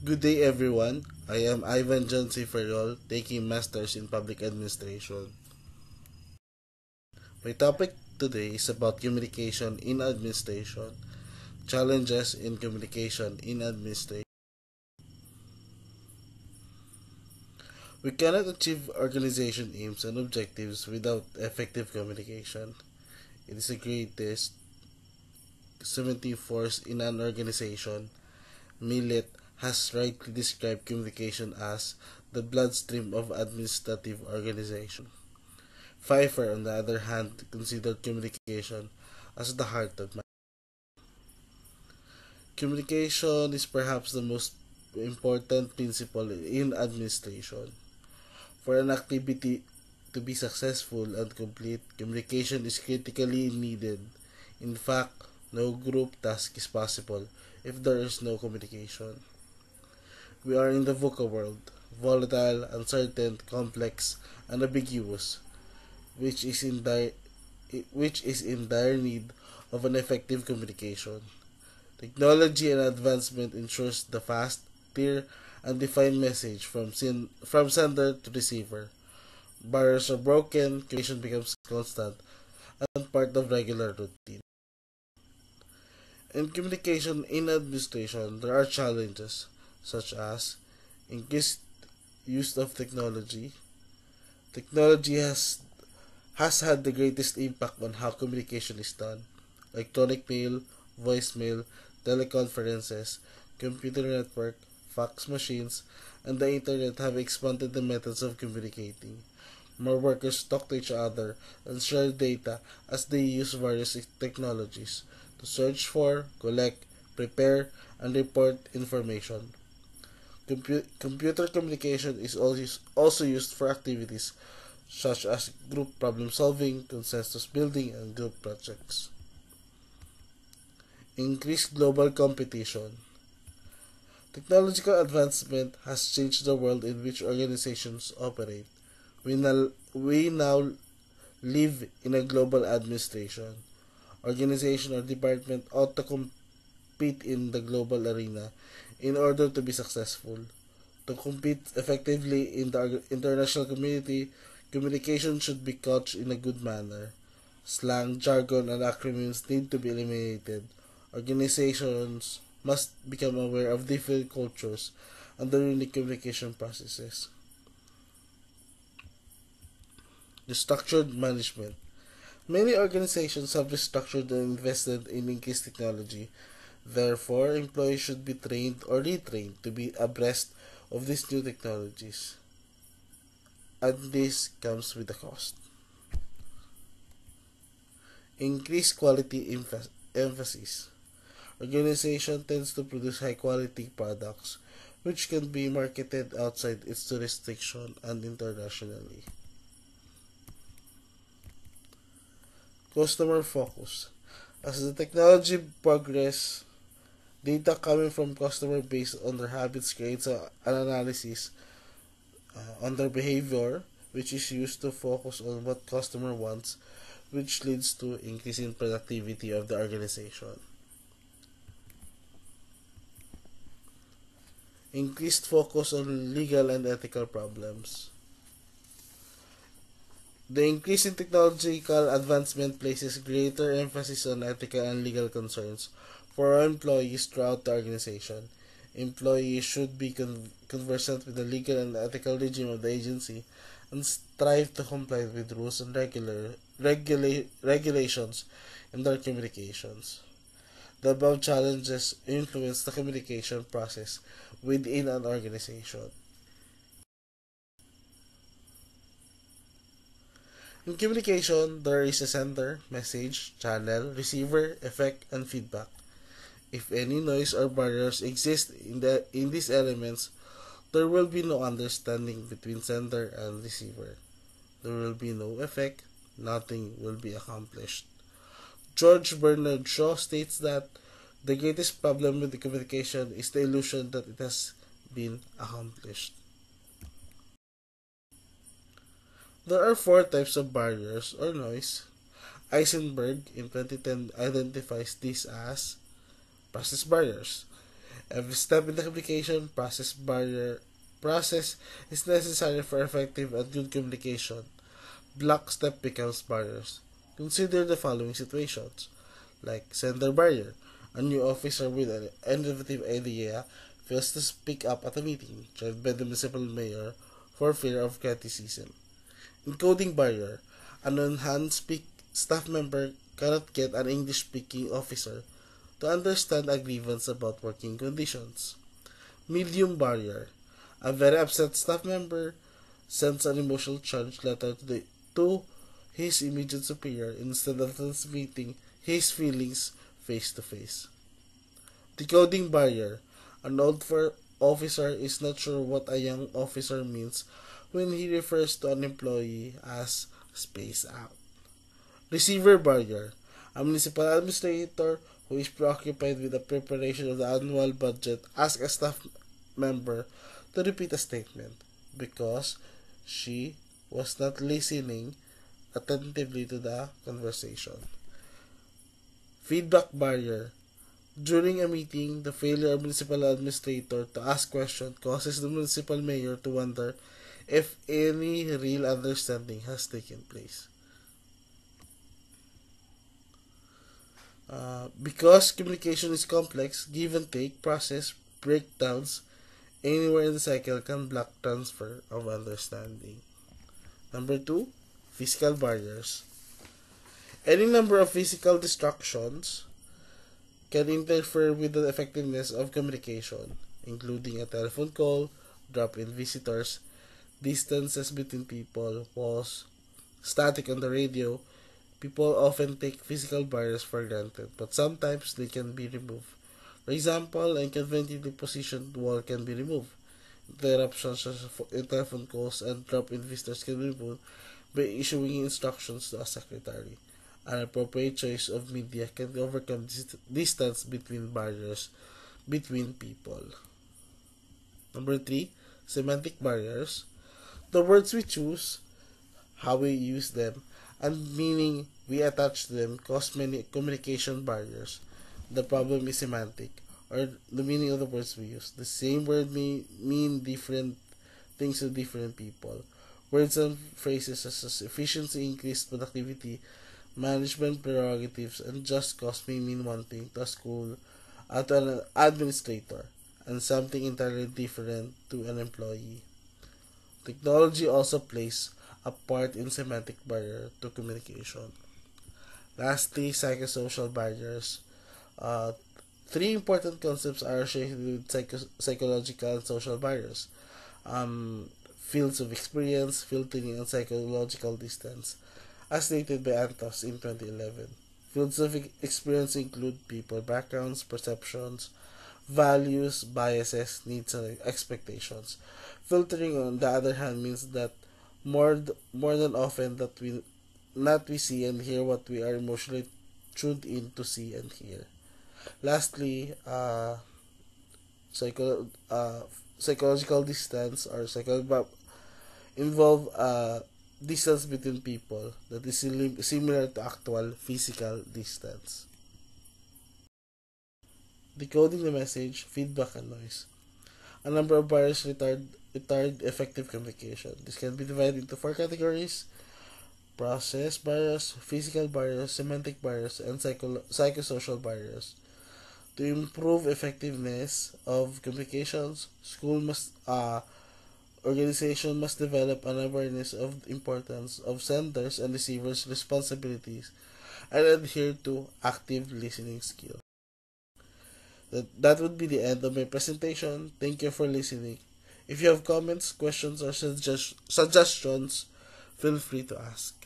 Good day everyone. I am Ivan John C. Ferrol, taking Masters in Public Administration. My topic today is about communication in administration, challenges in communication in administration. We cannot achieve organization aims and objectives without effective communication. It is the greatest cementing force in an organization. Millet has rightly described communication as the bloodstream of administrative organization. Pfeiffer, on the other hand, considered communication as the heart of man. Communication is perhaps the most important principle in administration. For an activity to be successful and complete, communication is critically needed. In fact, no group task is possible if there is no communication. We are in the VUCA world, volatile, uncertain, complex, and ambiguous, which is in dire need of an effective communication. Technology and advancement ensures the fast, clear, and defined message from sender to receiver. Barriers are broken, communication becomes constant and part of regular routine. In communication in administration, there are challenges such as increased use of technology. Technology has had the greatest impact on how communication is done. Electronic mail, voicemail, teleconferences, computer network, fax machines, and the internet have expanded the methods of communicating. More workers talk to each other and share data as they use various technologies to search for, collect, prepare, and report information. Computer communication is also used for activities such as group problem solving, consensus building, and group projects. Increased global competition. Technological advancement has changed the world in which organizations operate. We now live in a global administration. Organization or department ought to compete in the global arena in order to be successful. To compete effectively in the international community, communication should be couched in a good manner. Slang, jargon, and acronyms need to be eliminated. Organizations must become aware of different cultures and their unique communication processes. The structured management. Many organizations have restructured and invested in increased technology. Therefore, employees should be trained or retrained to be abreast of these new technologies. And this comes with a cost. Increased quality emphasis. Organization tends to produce high quality products which can be marketed outside its jurisdiction and internationally. Customer focus. As the technology progresses, data coming from customer based on their habits creates an analysis on their behavior, which is used to focus on what customer wants, which leads to increase in productivity of the organization. Increased focus on legal and ethical problems. The increase in technological advancement places greater emphasis on ethical and legal concerns for our employees throughout the organization. Employees should be conversant with the legal and ethical regime of the agency and strive to comply with rules and regulations in their communications. The above challenges influence the communication process within an organization. In communication, there is a sender, message, channel, receiver, effect, and feedback. If any noise or barriers exist in these elements, there will be no understanding between sender and receiver. There will be no effect, nothing will be accomplished. George Bernard Shaw states that the greatest problem with the communication is the illusion that it has been accomplished. There are four types of barriers or noise. Eisenberg in 2010 identifies these as process barriers. Every step in the communication process is necessary for effective and good communication. Block step becomes barriers. Consider the following situations, like sender barrier. A new officer with an innovative idea fails to speak up at a meeting, tried by the municipal mayor for fear of criticism. Encoding barrier. An on-hand staff member cannot get an English-speaking officer to understand a grievance about working conditions. Medium barrier. A very upset staff member sends an emotional charged letter to his immediate superior instead of transmitting his feelings face to face. Decoding barrier. An officer is not sure what a young officer means when he refers to an employee as space out. Receiver barrier. A municipal administrator who is preoccupied with the preparation of the annual budget asks a staff member to repeat a statement because she was not listening attentively to the conversation. Feedback barrier. During a meeting, the failure of municipal administrator to ask questions causes the municipal mayor to wonder if any real understanding has taken place. Because communication is complex, give and take process breakdowns anywhere in the cycle can block transfer of understanding. Number 2, physical barriers. Any number of physical distractions can interfere with the effectiveness of communication, including a telephone call, drop-in visitors, distances between people, walls, static on the radio. People often take physical barriers for granted, but sometimes they can be removed. For example, an inconveniently positioned wall can be removed. Interruptions such as telephone calls and drop-in visitors can be removed by issuing instructions to a secretary. An appropriate choice of media can overcome distance between barriers between people. Number 3, semantic barriers. The words we choose, how we use them, and meaning we attach to them cause many communication barriers. The problem is semantic, or the meaning of the words we use. The same word may mean different things to different people. Words and phrases such as efficiency, increased productivity, management prerogatives, and just cause may mean one thing to a school, to an administrator, and something entirely different to an employee. Technology also plays a part in semantic barrier to communication. Lastly, psychosocial barriers. Uh, Three important concepts are associated with psychological and social barriers. Fields of experience, filtering, and psychological distance, as stated by Antos in 2011. Fields of experience include people backgrounds, perceptions, values, biases, needs, and expectations. Filtering, on the other hand, means that more than often that we see and hear what we are emotionally tuned in to see and hear. Lastly, psycho, uh, psychological distance or involve distance between people that is similar to actual physical distance. Decoding the message, feedback, and noise. A number of barriers retard effective communication. This can be divided into 4 categories: process barriers, physical barriers, semantic barriers, and psychosocial barriers. To improve effectiveness of communications, organization must develop an awareness of the importance of senders and receivers' responsibilities and adhere to active listening skills. That would be the end of my presentation. Thank you for listening. If you have comments, questions, or suggestions, feel free to ask.